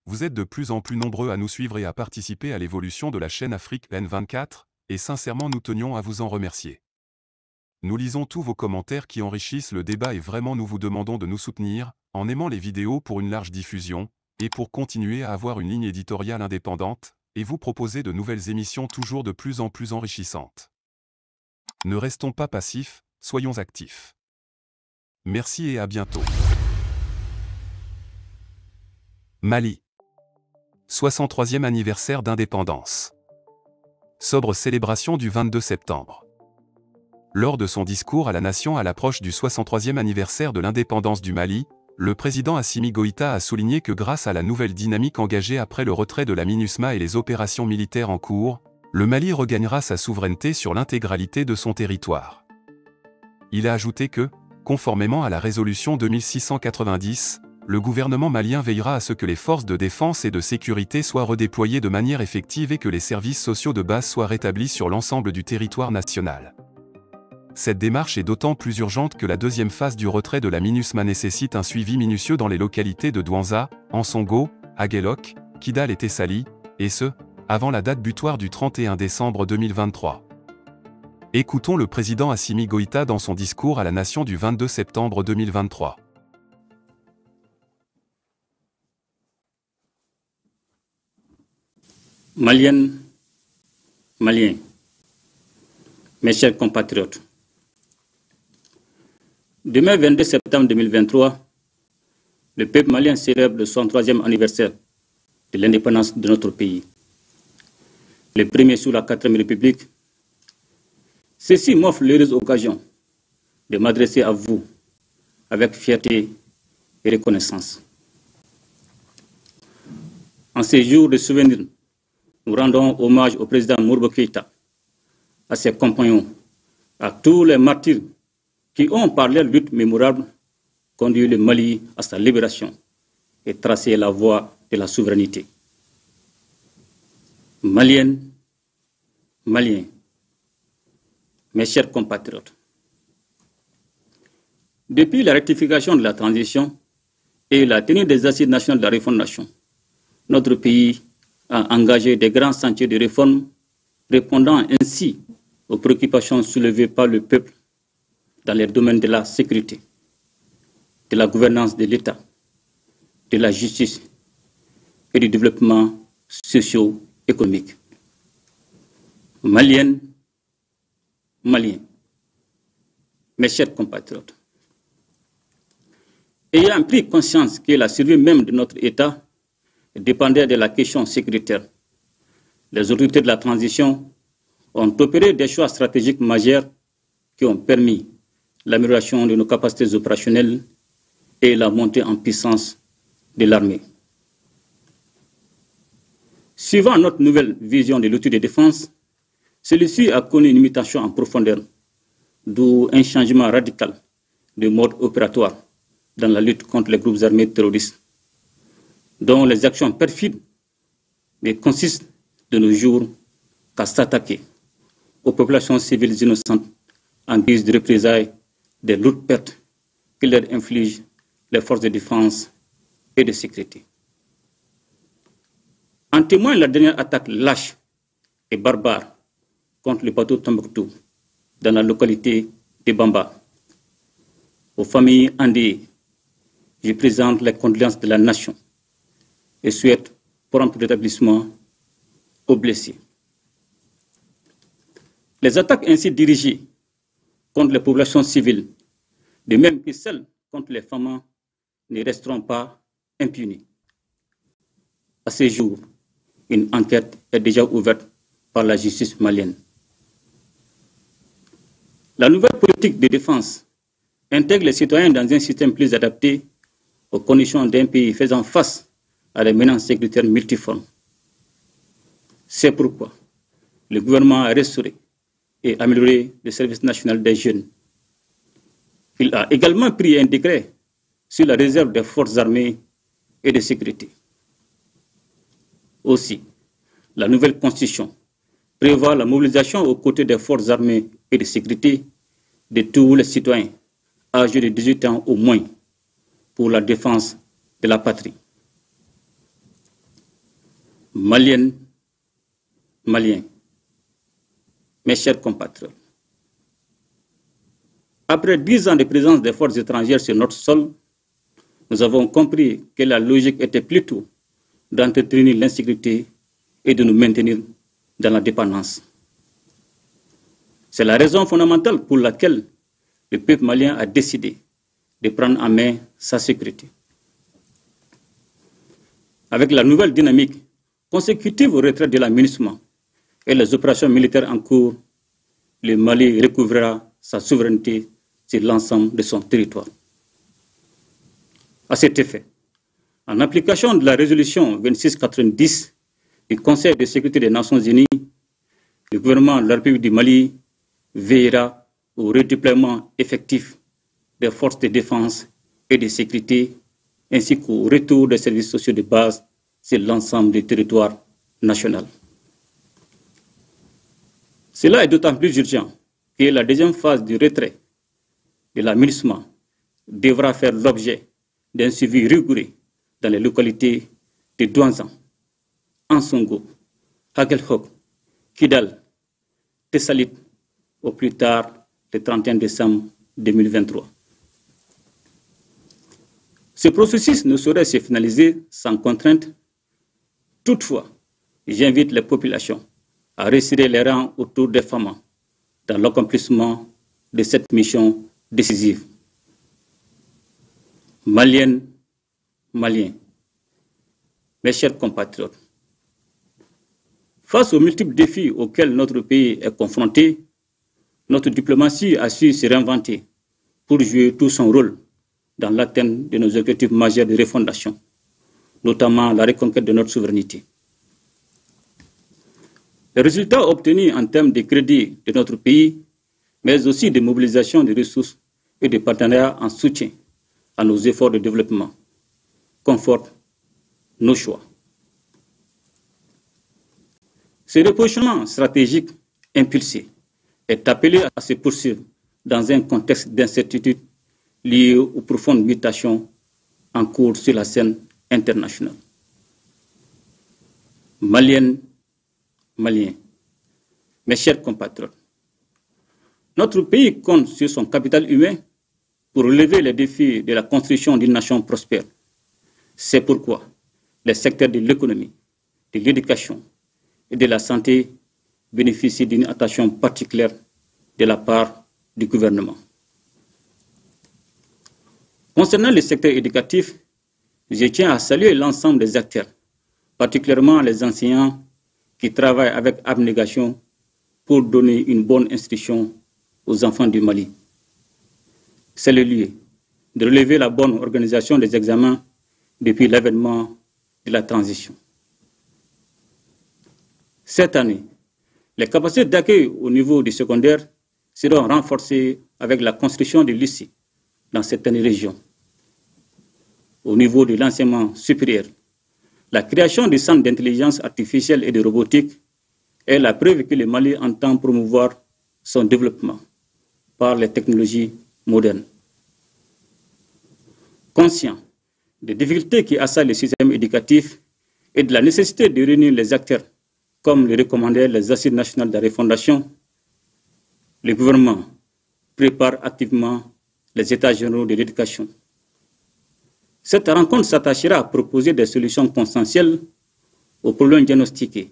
Vous êtes de plus en plus nombreux à nous suivre et à participer à l'évolution de la chaîne Afrique N24, et sincèrement nous tenions à vous en remercier. Nous lisons tous vos commentaires qui enrichissent le débat et vraiment nous vous demandons de nous soutenir, en aimant les vidéos pour une large diffusion, et pour continuer à avoir une ligne éditoriale indépendante, et vous proposer de nouvelles émissions toujours de plus en plus enrichissantes. Ne restons pas passifs, soyons actifs. Merci et à bientôt. Mali. 63e anniversaire d'indépendance. Sobre célébration du 22 septembre. Lors de son discours à la nation à l'approche du 63e anniversaire de l'indépendance du Mali, le président Assimi Goïta a souligné que grâce à la nouvelle dynamique engagée après le retrait de la MINUSMA et les opérations militaires en cours, le Mali regagnera sa souveraineté sur l'intégralité de son territoire. Il a ajouté que, conformément à la résolution 2690, le gouvernement malien veillera à ce que les forces de défense et de sécurité soient redéployées de manière effective et que les services sociaux de base soient rétablis sur l'ensemble du territoire national. Cette démarche est d'autant plus urgente que la deuxième phase du retrait de la MINUSMA nécessite un suivi minutieux dans les localités de Douanza, Ansongo, Aguelok, Kidal et Tessali, et ce, avant la date butoir du 31 décembre 2023. Écoutons le président Assimi Goïta dans son discours à la nation du 22 septembre 2023. Maliennes, Maliens, mes chers compatriotes, demain 22 septembre 2023, le peuple malien célèbre le 63e anniversaire de l'indépendance de notre pays. Le premier sous la 4e République. Ceci m'offre l'heureuse occasion de m'adresser à vous avec fierté et reconnaissance. En ces jours de souvenir, nous rendons hommage au président Modibo Keïta, à ses compagnons, à tous les martyrs qui ont, par leur lutte mémorable, conduit le Mali à sa libération et tracé la voie de la souveraineté. Maliennes, Maliens, mes chers compatriotes, depuis la rectification de la transition et la tenue des assises nationales de la refondation, notre pays a engagé des grands chantiers de réforme, répondant ainsi aux préoccupations soulevées par le peuple dans les domaines de la sécurité, de la gouvernance de l'État, de la justice et du développement socio-économique. Maliennes, Maliens, mes chers compatriotes, ayant pris conscience que la survie même de notre État dépendait de la question sécuritaire, les autorités de la transition ont opéré des choix stratégiques majeurs qui ont permis l'amélioration de nos capacités opérationnelles et la montée en puissance de l'armée. Suivant notre nouvelle vision de l'outil de défense, celui-ci a connu une mutation en profondeur, d'où un changement radical de mode opératoire dans la lutte contre les groupes armés terroristes, dont les actions perfides ne consistent de nos jours qu'à s'attaquer aux populations civiles innocentes en guise de représailles des lourdes pertes que leur infligent les forces de défense et de sécurité. En témoigne la dernière attaque lâche et barbare contre le bateau Tombouctou dans la localité de Bamba. Aux familles endeuillées, je présente les condoléances de la nation et souhaite prompt rétablissement aux blessés. Les attaques ainsi dirigées contre les populations civiles, de même que celles contre les femmes, ne resteront pas impunies. À ce jour, une enquête est déjà ouverte par la justice malienne. La nouvelle politique de défense intègre les citoyens dans un système plus adapté aux conditions d'un pays faisant face à des menaces sécuritaires multiformes. C'est pourquoi le gouvernement a restauré et amélioré le service national des jeunes. Il a également pris un décret sur la réserve des forces armées et de sécurité. Aussi, la nouvelle constitution prévoit la mobilisation aux côtés des forces armées et de sécurité de tous les citoyens âgés de 18 ans au moins pour la défense de la patrie. Maliennes, Maliens, mes chers compatriotes, après 10 ans de présence des forces étrangères sur notre sol, nous avons compris que la logique était plutôt d'entretenir l'insécurité et de nous maintenir dans la dépendance. C'est la raison fondamentale pour laquelle le peuple malien a décidé de prendre en main sa sécurité. Avec la nouvelle dynamique consécutive au retrait de la MINUSMA et les opérations militaires en cours, le Mali recouvrira sa souveraineté sur l'ensemble de son territoire. À cet effet, en application de la résolution 2690 du Conseil de sécurité des Nations Unies, le gouvernement de la République du Mali veillera au redéploiement effectif des forces de défense et de sécurité, ainsi qu'au retour des services sociaux de base sur l'ensemble du territoire national. Cela est d'autant plus urgent que la deuxième phase du retrait de la MINUSMA devra faire l'objet d'un suivi rigoureux dans les localités de Douanzan, Ansongo, Aguelhok, Kidal, Tessalit, au plus tard le 31 décembre 2023. Ce processus ne saurait se finaliser sans contrainte. Toutefois, j'invite les populations à resserrer les rangs autour des femmes dans l'accomplissement de cette mission décisive. Maliennes, Maliens, mes chers compatriotes, face aux multiples défis auxquels notre pays est confronté, notre diplomatie a su se réinventer pour jouer tout son rôle dans l'atteinte de nos objectifs majeurs de refondation, notamment la reconquête de notre souveraineté. Les résultats obtenus en termes de crédit de notre pays, mais aussi de mobilisation de ressources et de partenariats en soutien à nos efforts de développement, confortent nos choix. Ce repositionnement stratégique impulsé est appelé à se poursuivre dans un contexte d'incertitude lié aux profondes mutations en cours sur la scène internationale. Maliennes, Maliens, mes chers compatriotes, notre pays compte sur son capital humain pour relever les défis de la construction d'une nation prospère. C'est pourquoi les secteurs de l'économie, de l'éducation et de la santé bénéficient d'une attention particulière de la part du gouvernement. Concernant le secteur éducatif, je tiens à saluer l'ensemble des acteurs, particulièrement les enseignants qui travaillent avec abnégation pour donner une bonne instruction aux enfants du Mali. C'est le lieu de relever la bonne organisation des examens depuis l'avènement de la transition. Cette année, les capacités d'accueil au niveau du secondaire seront renforcées avec la construction de lycées dans certaines régions. Au niveau de l'enseignement supérieur, la création du centre d'intelligence artificielle et de robotique est la preuve que le Mali entend promouvoir son développement par les technologies modernes. Conscient des difficultés qui assaillent le système éducatif et de la nécessité de réunir les acteurs, comme le recommandaient les Assises nationales de refondation, le gouvernement prépare activement les états généraux de l'éducation. Cette rencontre s'attachera à proposer des solutions consensuelles aux problèmes diagnostiqués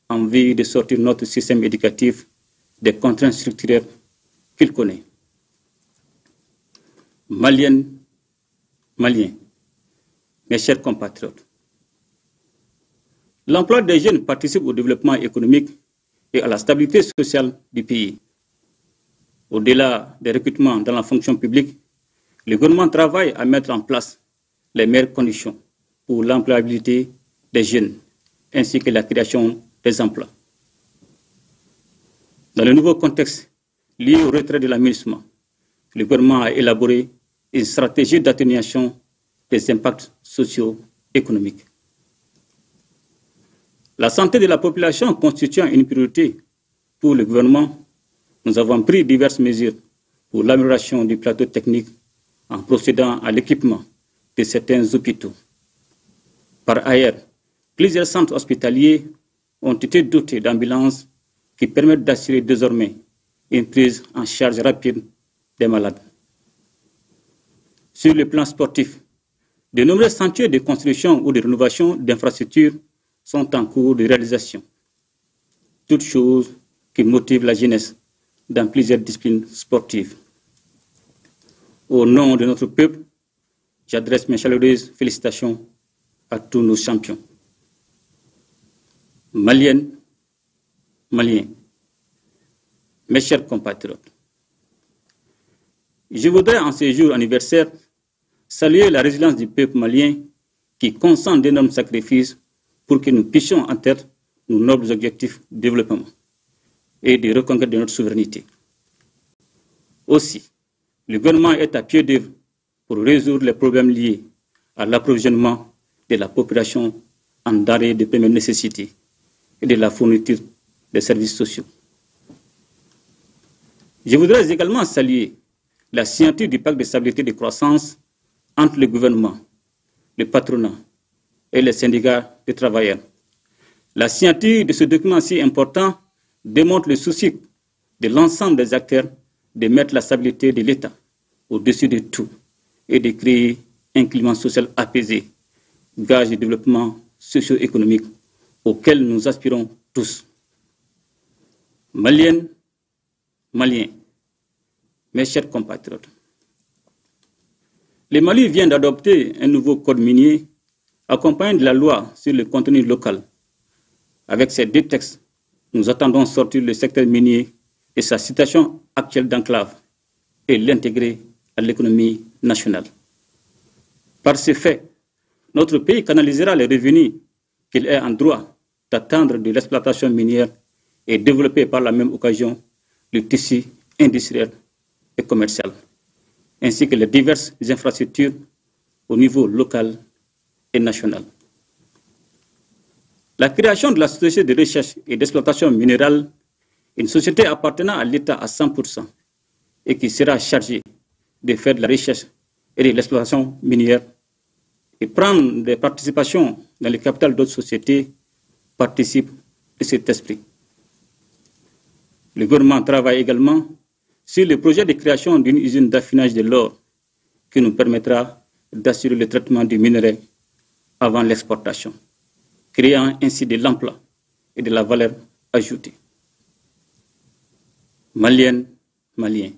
en vue de sortir notre système éducatif des contraintes structurelles qu'il connaît. Maliennes, Maliens, mes chers compatriotes, l'emploi des jeunes participe au développement économique et à la stabilité sociale du pays. Au-delà des recrutements dans la fonction publique, le gouvernement travaille à mettre en place les meilleures conditions pour l'employabilité des jeunes ainsi que la création des emplois. Dans le nouveau contexte lié au retrait de la MINUSMA, le gouvernement a élaboré une stratégie d'atténuation des impacts socio-économiques. La santé de la population constituant une priorité pour le gouvernement, nous avons pris diverses mesures pour l'amélioration du plateau technique en procédant à l'équipement de certains hôpitaux. Par ailleurs, Plusieurs centres hospitaliers ont été dotés d'ambulances qui permettent d'assurer désormais une prise en charge rapide des malades. Sur le plan sportif, de nombreux chantiers de construction ou de rénovation d'infrastructures sont en cours de réalisation. Toutes choses qui motivent la jeunesse dans plusieurs disciplines sportives. Au nom de notre peuple, j'adresse mes chaleureuses félicitations à tous nos champions. Maliennes, Maliens, mes chers compatriotes, je voudrais en ce jour anniversaire saluer la résilience du peuple malien qui consent d'énormes sacrifices pour que nous puissions atteindre nos nobles objectifs de développement et de reconquête de notre souveraineté. Aussi, le gouvernement est à pied d'œuvre pour résoudre les problèmes liés à l'approvisionnement de la population en denrées de première nécessité et de la fourniture des services sociaux. Je voudrais également saluer la signature du pacte de stabilité et de croissance entre le gouvernement, le patronat et les syndicats de travailleurs. La signature de ce document si important démontre le souci de l'ensemble des acteurs de mettre la stabilité de l'État au-dessus de tout et de créer un climat social apaisé, gage de développement socio-économique auquel nous aspirons tous. Maliennes, Maliens, mes chers compatriotes, le Mali vient d'adopter un nouveau code minier accompagné de la loi sur le contenu local. Avec ces deux textes, nous attendons sortir le secteur minier de sa situation actuelle d'enclave et l'intégrer à l'économie nationale. Par ce fait, notre pays canalisera les revenus qu'il est en droit d'attendre de l'exploitation minière et développer par la même occasion le tissu industriel et commercial, ainsi que les diverses infrastructures au niveau local et national. La création de la société de recherche et d'exploitation minérale, une société appartenant à l'État à 100% et qui sera chargée de faire de la recherche et de l'exploitation minière et prendre des participations dans le capital d'autres sociétés, participe de cet esprit. Le gouvernement travaille également sur le projet de création d'une usine d'affinage de l'or qui nous permettra d'assurer le traitement du minerai avant l'exportation, créant ainsi de l'emploi et de la valeur ajoutée. Maliennes, Maliens,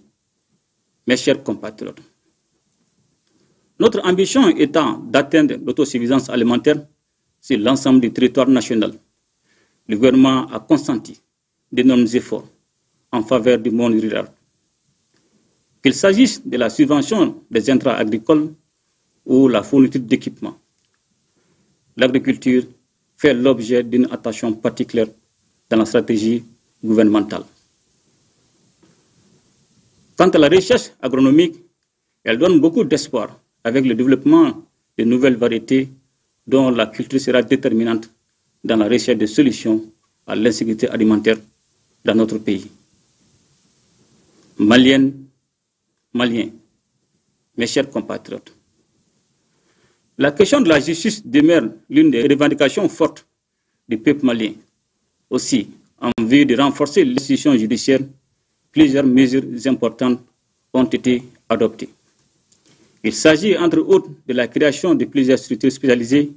mes chers compatriotes, notre ambition étant d'atteindre l'autosuffisance alimentaire sur l'ensemble du territoire national, le gouvernement a consenti d'énormes efforts en faveur du monde rural. Qu'il s'agisse de la subvention des intrants agricoles ou la fourniture d'équipements, l'agriculture fait l'objet d'une attention particulière dans la stratégie gouvernementale. Quant à la recherche agronomique, elle donne beaucoup d'espoir avec le développement de nouvelles variétés dont la culture sera déterminante dans la recherche de solutions à l'insécurité alimentaire dans notre pays. Maliennes, Maliens, mes chers compatriotes, la question de la justice demeure l'une des revendications fortes du peuple malien. Aussi, en vue de renforcer l'institution judiciaire, plusieurs mesures importantes ont été adoptées. Il s'agit entre autres de la création de plusieurs structures spécialisées,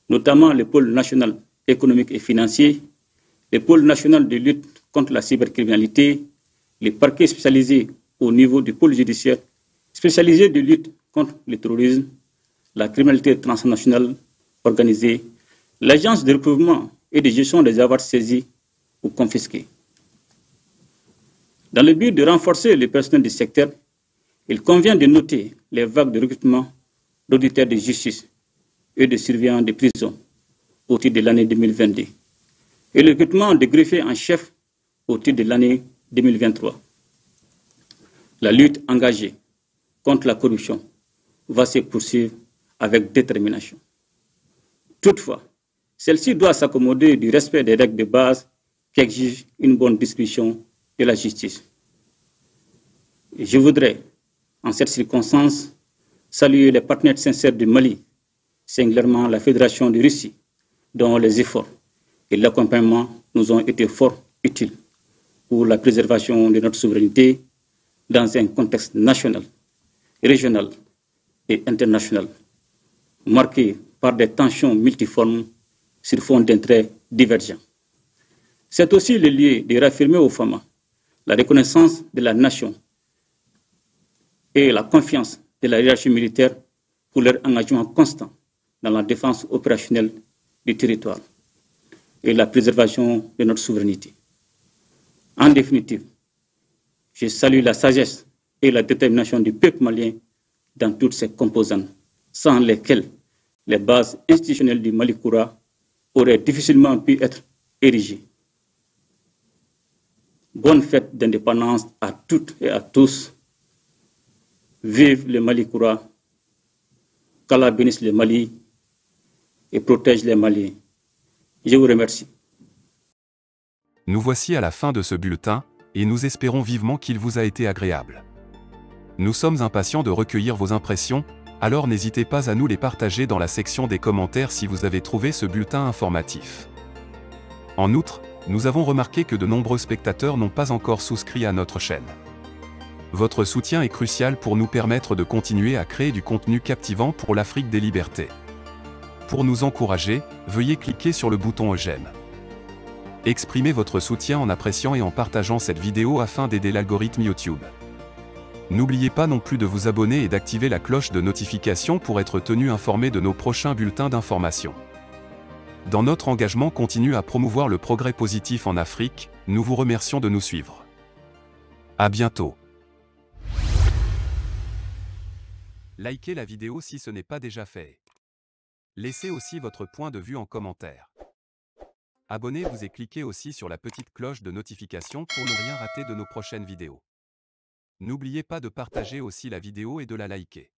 notamment le pôle national économique et financier, le pôle national de lutte contre la cybercriminalité, les parquets spécialisés au niveau du pôle judiciaire, spécialisé de lutte contre le terrorisme, la criminalité transnationale organisée, l'agence de recouvrement et de gestion des avoirs saisis ou confisqués. Dans le but de renforcer le personnel du secteur, il convient de noter les vagues de recrutement d'auditeurs de justice et de surveillants de prison au titre de l'année 2022 et le recrutement de greffiers en chef au titre de l'année 2023. La lutte engagée contre la corruption va se poursuivre avec détermination. Toutefois, celle-ci doit s'accommoder du respect des règles de base qui exigent une bonne distribution de la justice. Et je voudrais, en cette circonstance, saluer les partenaires sincères du Mali, singulièrement la Fédération de Russie, dont les efforts et l'accompagnement nous ont été fort utiles pour la préservation de notre souveraineté dans un contexte national, régional et international, marqué par des tensions multiformes sur fond d'intérêts divergents. C'est aussi le lieu de réaffirmer aux femmes la reconnaissance de la nation et la confiance de la hiérarchie militaire pour leur engagement constant dans la défense opérationnelle du territoire et la préservation de notre souveraineté. En définitive, je salue la sagesse et la détermination du peuple malien dans toutes ses composantes, sans lesquelles les bases institutionnelles du Mali Koura auraient difficilement pu être érigées. Bonne fête d'indépendance à toutes et à tous. Vive le Mali Koura. Qu'Allah bénisse le Mali et protège les Maliens. Je vous remercie. Nous voici à la fin de ce bulletin, et nous espérons vivement qu'il vous a été agréable. Nous sommes impatients de recueillir vos impressions, alors n'hésitez pas à nous les partager dans la section des commentaires si vous avez trouvé ce bulletin informatif. En outre, nous avons remarqué que de nombreux spectateurs n'ont pas encore souscrit à notre chaîne. Votre soutien est crucial pour nous permettre de continuer à créer du contenu captivant pour l'Afrique des libertés. Pour nous encourager, veuillez cliquer sur le bouton j'aime. Exprimez votre soutien en appréciant et en partageant cette vidéo afin d'aider l'algorithme YouTube. N'oubliez pas non plus de vous abonner et d'activer la cloche de notification pour être tenu informé de nos prochains bulletins d'information. Dans notre engagement continu à promouvoir le progrès positif en Afrique, nous vous remercions de nous suivre. À bientôt. Likez la vidéo si ce n'est pas déjà fait. Laissez aussi votre point de vue en commentaire. Abonnez-vous et cliquez aussi sur la petite cloche de notification pour ne rien rater de nos prochaines vidéos. N'oubliez pas de partager aussi la vidéo et de la liker.